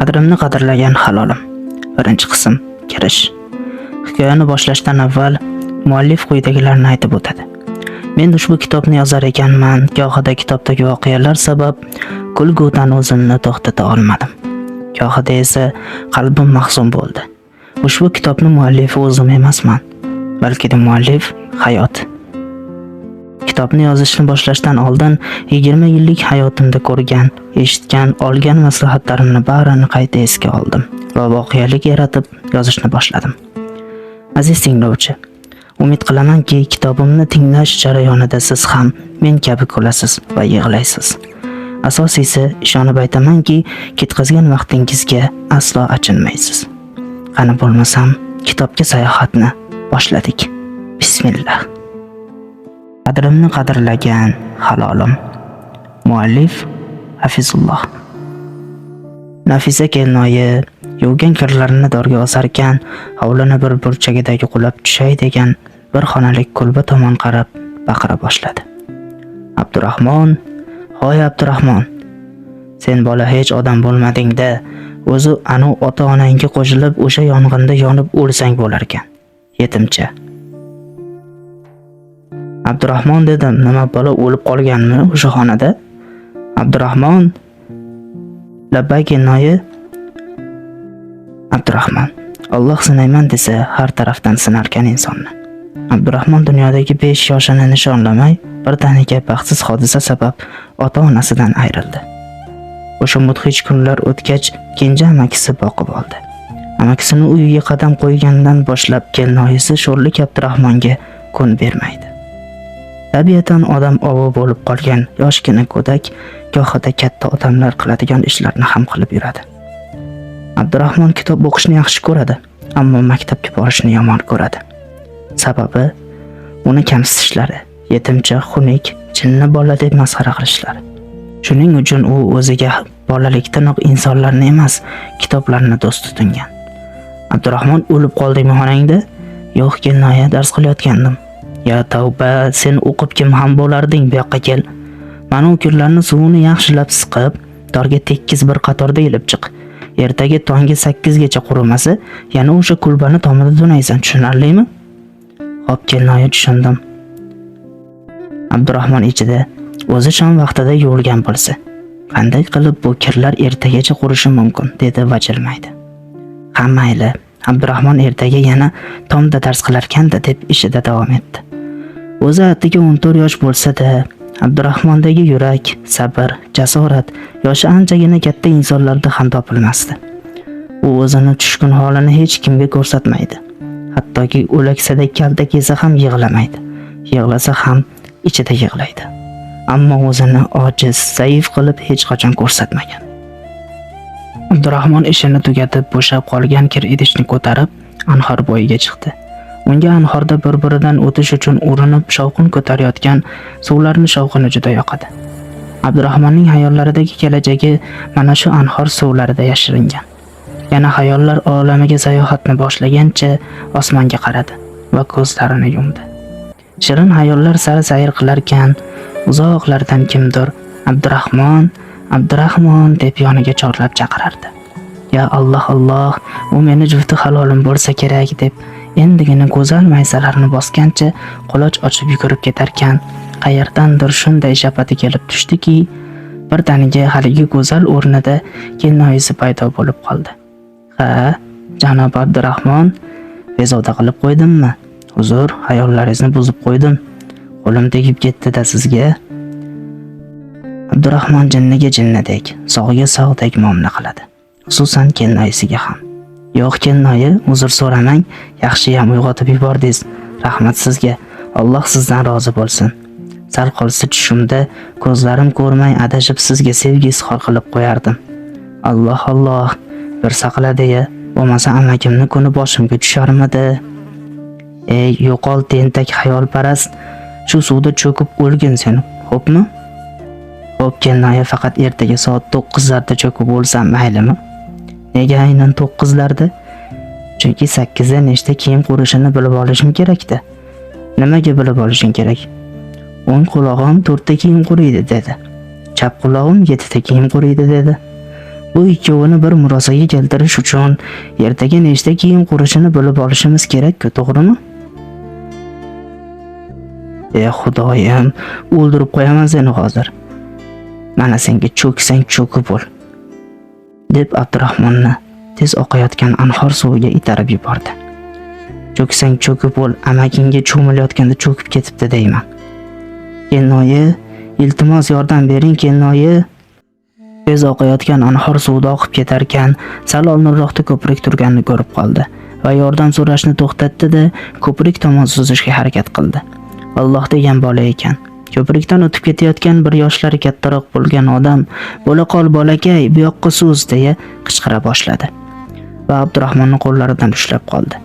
Qadrimni qadrlagan halolim. Birinchi qism. Kirish. Hikoyani boshlashdan avval muallif quyidagilarni aytib o'tadi. Men ushbu kitobni yozar ekanman, gohida kitobdagi voqealar sabab kulgudan o'zimni to'xtata olmadim. Gohida esa qalbim mahzun bo'ldi. Ushbu kitobning muallifi o'zim emasman, balki muallif hayot. Kitobni yozishni boshlashdan oldin 20 yillik hayotimda ko'rgan, eshitgan, olgan maslahatlarimni barini qayta esga oldim va voqelik yaratib yozishni boshladim. Aziz tinglovchi, umid qilamanki, kitobimni tinglash jarayonida siz ham men kabi kulasiz va yig'laysiz. Asosiysi, ishonib aytamanki, ketkazgan vaqtingizga aslo achinmaysiz. Qani bo'lmasam, kitobga sayohatni boshladik. Bismillah. Qadrimni qadrlagan halolim. Muallif Hafizulloh. Nafisa kelinoyi yuvgan kirlarini dorga osarkan, hovlini bir burchagidagi qulab tushay degan bir xonalik kulba tomon qarab baqira boshladi. Abdurahmon, hoy Abdurahmon. Sen bola hech odam bo'lmading-da, o'zi anu ota-onangga qo'shilib o'sha yong'inda yonib o'lsang bo'lar ekan. Yetimcha. Abdurahmon dedim, nima bola o'lib qolganmi o'sha xonada? Abdurahmon. Labbay kelinoyi. Abdurahmon. Alloh sinayman desa har tarafdan sinarkan insonni. Abdurahmon dunyodagi 5 yoshini nishonlamay, birdaniga baxtsiz hodisa sabab ota-onasidan ayrildi. O'sha mudhish kunlar o'tgach, kenja amakisi boqib oldi. Amakisini uyiga qadam qo'ygandan boshlab kelinoyisi sho'rlik Abdurahmonga kun bermaydi. Tabiatan odam ovi bo'lib qolgan yoshgina go'dak gohida katta odamlar qiladigan ishlarni ham qilib yuradi. Abdurahmon kitob o'qishni yaxshi ko'radi, ammo maktabga borishni yomon ko'radi. Sababi uni kamsitishlari, yetimcha, xunuk, jinni bola deb masxara qilishlari. Shuning uchun u o'ziga bolalikdanoq insonlarni emas, kitoblarni do'st tutingan. Abdurahmon o'lib qoldingmi xonangda? Yo'q, kelinoyi, dars qilayotgandim. Ya tavba, sen o'qib kim ham bo'larding, bu yoqqa kel. Mana u kunlarni suvini yaxshilab siqib, dorga tekkiz bir qatorda ilib chiq. Ertaga tongi 8 gacha qurimasa, yana o'sha kulbani tomida tunaysan, tushunarlimi? Xo'p, kelinoyi, tushundim. Abdurahmon ichida o'zi shom vaqtida yuvilgan bo'lsa, qanday qilib bu kirlar ertagacha qurishi mumkin, dedi va jilmaydi. Ha mayli, Abdurahmon ertaga yana tomda dars qilarkan-da deb ishida davom etdi. O'zi atiga 14 yosh bo'lsa-da, Abdurahmondagi yurak, sabr, jasorat yoshi anchagina katta insonlarda ham topilmasdi. U o'zini tushkun holini hech kimga ko'rsatmaydi. Hattoki o'laksada kaltak yesa ham yig'lamaydi. Yig'lasa ham ichida yig'laydi. Ammo o'zini ojiz, zaif qilib hech qachon ko'rsatmagan. Abdurahmon ishini tugatib, bo'shab qolgan kir idishni ko'tarib, anhor bo'yiga chiqdi. Unga anhorda bir-biridan o'tish uchun urinib shovqin ko'tarayotgan suvlarning shovqini juda yoqadi. Abdurahmonning hayollaridagi kelajagi mana shu anhor suvlarida yashiringan. Yana hayollar olamiga sayohatni boshlagancha osmonga qaradi va ko'zlarini yumdi. Shirin hayollar sari sayr qilarkan, uzoqlardan kimdir Abdurahmon, Abdurahmon deb yoniga chorlab chaqirardi. Ya Alloh, Alloh, u meni jufti halolim bo'lsa kerak deb endigina go'zal maysalarni bosgancha quloch ochib yugurib ketarkan, qayerdandir shunday shapati kelib tushdiki, birdaniga haligi go'zal o'rnida kelinoyisi paydo bo'lib qoldi. Ha, janob Abdurahmon, bezovta qilib qo'ydimmi? Uzr, hayollaringizni buzib qo'ydim. Qo'lim tegib ketdi-da sizga. Abdurahmon jinniga jinnidek, sog'iga sog'dek muomala qiladi. Xususan kelinoyisiga ham. Yo'q kelinoyi, uzr so'ramang, yaxshiyam uyg'otib yubordingiz. Rahmat sizga. Alloh sizdan rozi bo'lsin. Sal qolsa tushimda ko'zlarim ko'rmay adashib sizga sevgi izhor qilib qo'yardim. Alloh Alloh, bir saqladi-ya, bo'lmasa amakimni kuni boshimga tusharmidi? Ey, yo'qol tentak xayolparast, shu suvda cho'kib o'lgin sen, xo'pmi? Xo'p, kelinoyi, faqat ertaga soat 9larda cho'kib o'lsam maylimi? Nega aynan 9larda? Chunki 8da nechta kiyim qurishini bilib olishim kerak-da. Nimaga bilib olishing kerak? O'ng qulog'im 4 ta kiyim quriydi dedi. Chap qulog'im 7 ta kiyim quriydi dedi. Bu ikkovini bir murosaga keltirish uchun ertaga nechta kiyim qurishini bilib olishimiz kerak-ku, to'g'rimi? Xudoyim, o'ldirib qo'yaman seni hozir. Mana senga cho'ksang cho'kib ol, deb Abdurahmonni tez oqayotgan anhor suviga itarib yubordi. Cho'ksang cho'kib ol, amakingga cho'milayotganda cho'kib ketibdi deyman. Kelinoyi, iltimos yordam bering, kelinoyi. Tez oqayotgan anhor suvda oqib ketarkan, sal oldinroqda ko'prik turganini ko'rib qoldi va yordam so'rashni to'xtatdi-da, ko'prik tomon suzishga harakat qildi. Alloh degan bola ekan. Ko'prikdan o'tib ketayotgan bir yoshlari kattaroq bo'lgan odam, "Bo'la qol bolakay, bu yoqqa suz" deya qichqira boshladi va Abdurahmonni qo'llaridan ushlab qoldi.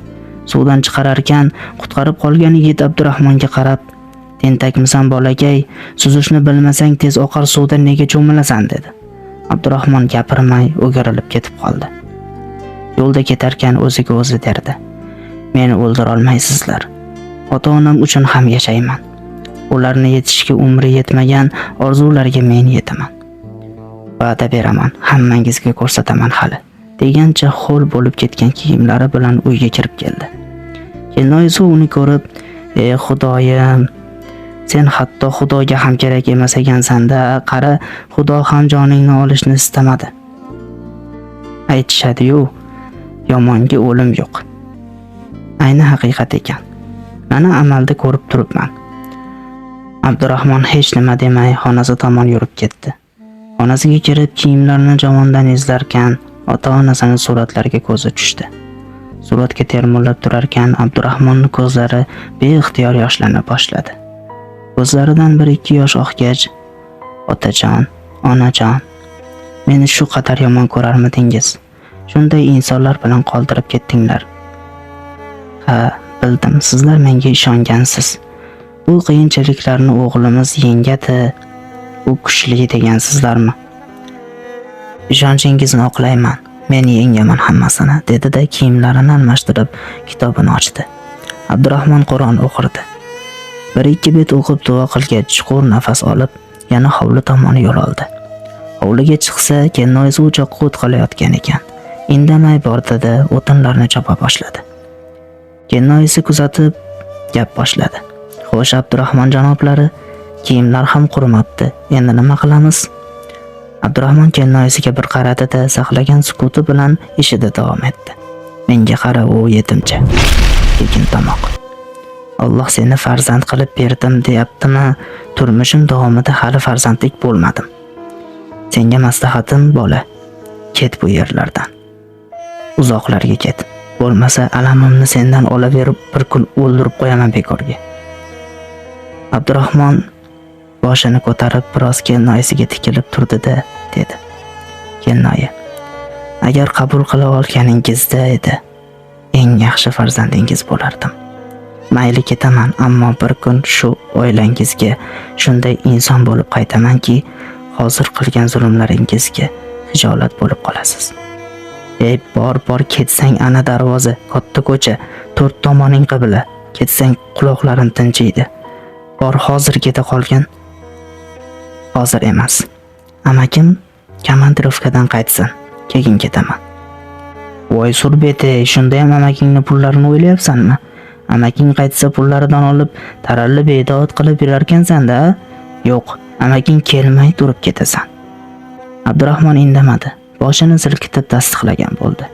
Suvdan chiqararkan, qutqarib qolgan yigit Abdurahmonga qarab, "Tentakmisan bolakay, suzishni bilmasang tez oqar suvda nega cho'milasan?" dedi. Abdurahmon gapirmay o'girilib ketib qoldi. Yo'lda ketarkan o'ziga o'zi derdi: "Meni o'ldira olmaysizlar. Ota-onam uchun ham yashayman. Ularni yetishga umri yetmagan orzularga men yetaman. Va'da beraman, hammangizga ko'rsataman hali", degancha ho'l bo'lib ketgan kiyimlari bilan uyga kirib keldi. Kelinoyisi uni ko'rib, "Ey Xudoyim, sen hatto Xudoga ham kerak emas ekansan-da, qara, Xudo ham joningni olishni istamadi. Aytishadi-yu, yomonga o'lim yo'q. Ayni haqiqat ekan. Mana amalda ko'rib turibman." Abdurahmon hech nima demay xonasi tomon yurib ketdi. Xonasiga kirib kiyimlarini javondan izlarkan, ota-onasining suratlariga ko'zi tushdi. Suratga termulib turarkan, Abdurahmonning ko'zlari beixtiyor yoshlana boshladi. Ko'zlaridan 1-2 yosh oqgach, "Otajon, onajon, meni shu qadar yomon ko'rarmidingiz? Shunday insonlar bilan qoldirib ketdinglar. Ha, bildim, sizlar menga ishongansiz. Bu qiyinchiliklarni o'g'limiz yengadi, u kuchli degansizlarmi? Ishonchingizni oqlayman. Men yengaman hammasini", dedi-da kiyimlarini almashtirib kitobini ochdi. Abdurahmon Qur'on o'qirdi. 1-2 bet o'qib duo qilgach, chuqur nafas olib, yana hovli tomon yo'l oldi. Hovliga chiqsa, kelinoyisi o'choqqa o't qilayotgan ekan. Indamay bordi-da, o'tinlarni chopa boshladi. Kelinoyisi kuzatib gap boshladi. "Xo'sh, Abdurahmon janoblari, kiyimlar ham qurimabdi. Endi nima qilamiz?" Abdurahmon kelinoyisiga bir qaradi-da, saqlagan sukuti bilan ishida davom etdi. "Menga qara, u yetimcha, tekin tomoq. Alloh seni farzand qilib berdim deyaptimi? Turmushim davomida hali farzandlik bo'lmadim. Senga maslahatim, bola, ket bu yerlardan. Uzoqlarga ket. Bo'lmasa alamimni sendan olaverib bir kun o'ldirib qo'yaman bekorga." Abdurahmon boshini ko'tarib biroz kelinoyisiga tikilib turdi-da, dedi: "Kelinoyi, agar qabul qila olganingizda edi, eng yaxshi farzandingiz bo'lardim. Mayli ketaman, ammo bir kun shu oilangizga shunday inson bo'lib qaytamanki, hozir qilgan zulmlaringizga hijolat bo'lib qolasiz. Ey, bor ketsang ana darvoza, katta ko'cha, 4 tomoning qibla. Ketsang quloqlaring tinchiydi. Bor hozir keta qolgin." "Hozir emas. Amakim komandirovkadan qaytsin, keyin ketaman." "Voy surbeti, shunda ham amakingning pullarini o'ylayapsanmi? Amaking qaytsa pullaridan olib, taralli bedoat qilib yurarkansan-da?" "Yo'q, amaking kelmay turib ketasan." Abdurahmon indamadi. Boshini silkitib tasdiqlagan bo'ldi.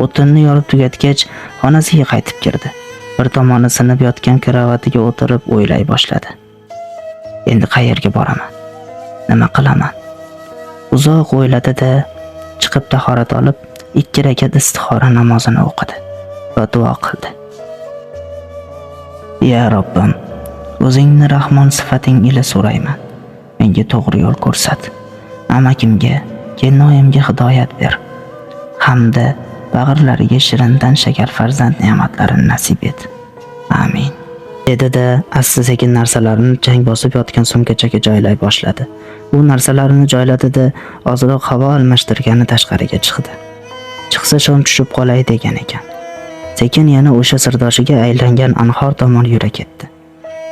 O'tinni yorib tugatgach, xonasiga qaytib kirdi. Bir tomoni sinib yotgan karavatiga o'tirib o'ylay boshladi. Endi qayerga boraman? Nima qilaman? Uzoq o'yladi-da, chiqib tahorat olib, 2 rakat istixora namozini o'qidi va duo qildi. Ya Robbim, o'zingni Rahmon sifating ila so'rayman. Menga to'g'ri yo'l ko'rsat. Amakimga, kelinoyimga hidoyat ber. Hamda bag'irlariga shirindan shakar farzand ne'matlarini nasib et. Amin. Dedi-da, asta-sekin narsalarini chang bosib yotgan sumkachaga joylay boshladi. Bu narsalarini joyladi-da, ozroq havo almashtirgani tashqariga chiqdi. Chiqsa shom tushib qolay degan ekan. Sekin yana o'sha sirdoshiga aylangan anhor tomon yura ketdi.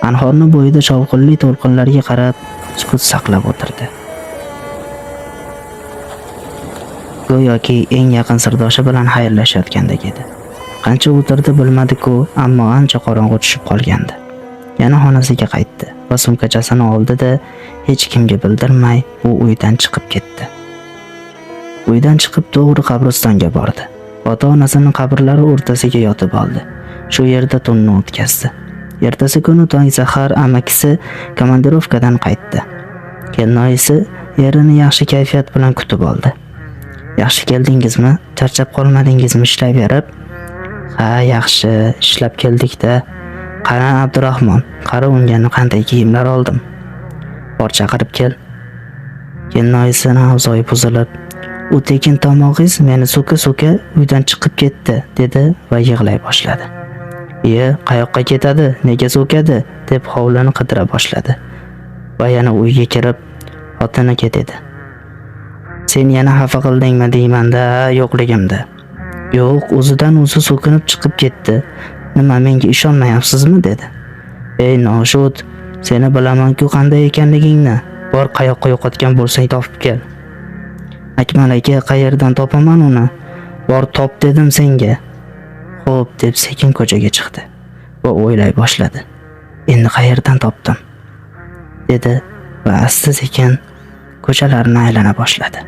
Anhorning bo'yida shovqinli to'lqinlarga qarab sukut saqlab o'tirdi. go'yoki eng yaqin sirdoshi bilan xayrlashayotgandek edi. Qancha o'tirdi bilmadi-ku, ammo ancha qorong'u tushib qolgandi. Yana xonasiga qaytdi va sumkachasini oldi-da, hech kimga bildirmay u uydan chiqib ketdi. Uydan chiqib to'g'ri qabristonga bordi. Ota-onasining qabrlari o'rtasiga yotib oldi. Shu yerda tunni o'tkazdi. Ertasi kuni tong sahar amakisi komandirovkadan qaytdi. Kelinoyisi erini yaxshi kayfiyat bilan kutib oldi. Yaxshi keldingizmi? Charchab qolmadingizmi ishlayverib? Ha, yaxshi, ishlab keldik-da. Qara Abdurahmon, qara unga qanday kiyimlar oldim. Bor chaqirib kel. Kelinoyisining avzoyi buzilib, "U tekin tomog'iz meni so'ka-so'ka uydan chiqib ketdi", dedi va yig'lay boshladi. Qayoqqa ketadi? Nega so'kadi?" deb hovlini qidira boshladi. Va yana uyga kirib, xotiniga dedi: "Sen yana xafa qildingmi deyman-da yo'qligimda." "Yo'q, o'zidan o'zi so'kinib chiqib ketdi. Nima, menga ishonmayapsizmi?" dedi. "Ey noshud, seni bilaman-ku qanday ekanligingni. Bor qayoqqa yo'qotgan bo'lsang topib kel." "Akmal aka, qayerdan topaman uni? Bor top dedim senga." "Xo'p", deb sekin ko'chaga chiqdi va o'ylay boshladi. "Endi qayerdan topdim?" dedi va asta-sekin ko'chalarni aylana boshladi.